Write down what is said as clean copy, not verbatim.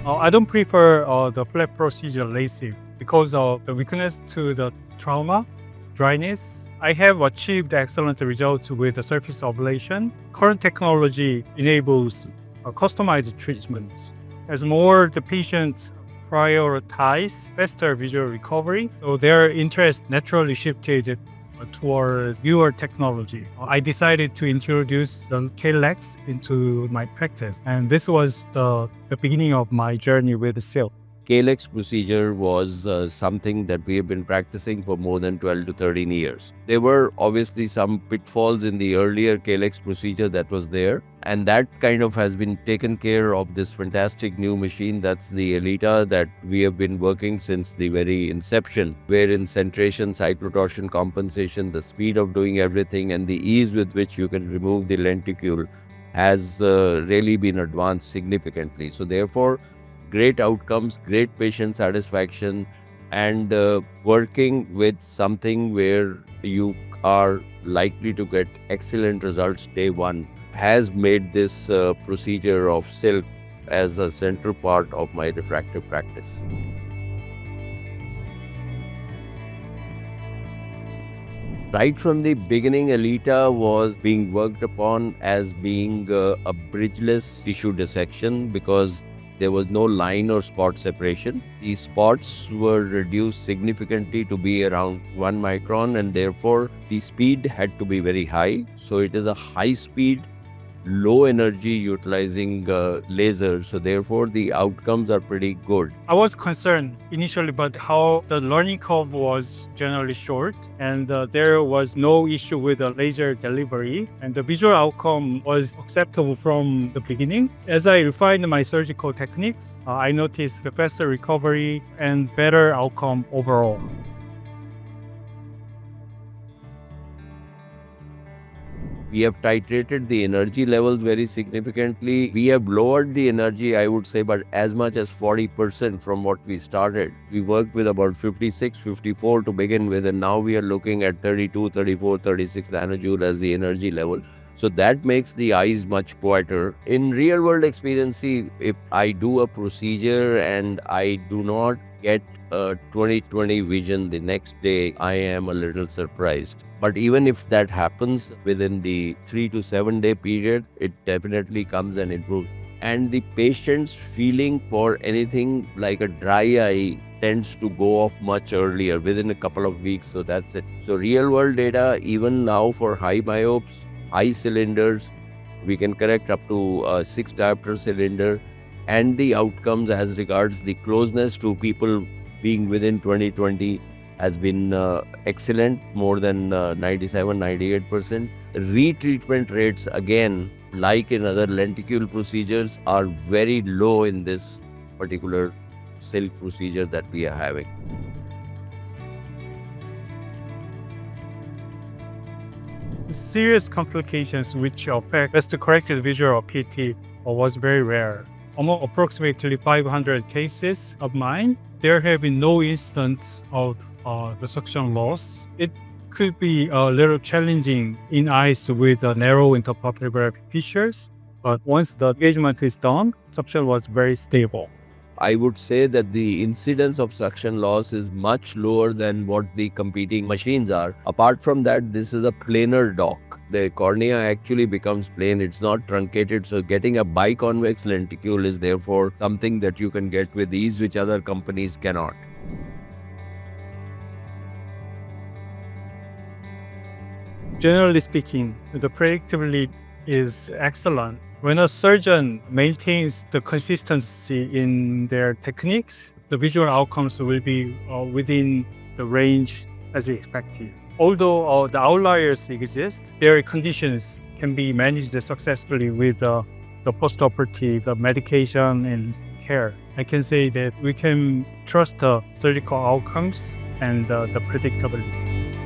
I don't prefer the flap procedure LASIK because of the weakness to the trauma, dryness. I have achieved excellent results with the surface ablation. Current technology enables customized treatments. As more the patients prioritize faster visual recovery, so their interest naturally shifted towards newer technology. I decided to introduce the KLEX into my practice, and this was the beginning of my journey with the silk. KLEX procedure was something that we have been practicing for more than 12 to 13 years. There were obviously some pitfalls in the earlier KLEX procedure that was there, and that kind of has been taken care of this fantastic new machine, that's the ELITA, that we have been working since the very inception, wherein centration, cyclotorsion compensation, the speed of doing everything, and the ease with which you can remove the lenticule has really been advanced significantly. So therefore, great outcomes, great patient satisfaction, and working with something where you are likely to get excellent results day one has made this procedure of silk as a central part of my refractive practice. Right from the beginning, ELITA was being worked upon as being a bridgeless tissue dissection because there was no line or spot separation. These spots were reduced significantly to be around 1 micron, and therefore the speed had to be very high. So it is a high speed, low energy utilizing laser. So therefore the outcomes are pretty good. I was concerned initially about how the learning curve was generally short, and there was no issue with the laser delivery, and the visual outcome was acceptable from the beginning. As I refined my surgical techniques, I noticed the faster recovery and better outcome overall. We have titrated the energy levels very significantly. We have lowered the energy, I would say, but as much as 40% from what we started. We worked with about 56, 54 to begin with, and now we are looking at 32, 34, 36 nanojoule as the energy level. So that makes the eyes much quieter. In real world experience, if I do a procedure and I do not get a 20/20 vision the next day, I am a little surprised. But even if that happens within the 3 to 7 day period, it definitely comes and improves. And the patient's feeling for anything like a dry eye tends to go off much earlier, within a couple of weeks. So that's it. So real world data, even now for high myopes, high cylinders, we can correct up to 6 diopter cylinder, and the outcomes as regards the closeness to people being within 20/20 has been excellent, more than 97-98%. Retreatment rates, again, like in other lenticule procedures, are very low in this particular silk procedure that we are having. Serious complications which affect best corrected visual acuity was very rare. Among approximately 500 cases of mine, there have been no instance of the suction loss. It could be a little challenging in eyes with narrow interpupillary fissures, but once the engagement is done, suction was very stable. I would say that the incidence of suction loss is much lower than what the competing machines are. Apart from that, this is a planar dock. The cornea actually becomes plane, it's not truncated, so getting a biconvex lenticule is therefore something that you can get with ease, which other companies cannot. Generally speaking, the predictability is excellent. When a surgeon maintains the consistency in their techniques, the visual outcomes will be within the range as expected. Although the outliers exist, their conditions can be managed successfully with the post-operative medication and care. I can say that we can trust the surgical outcomes and the predictability.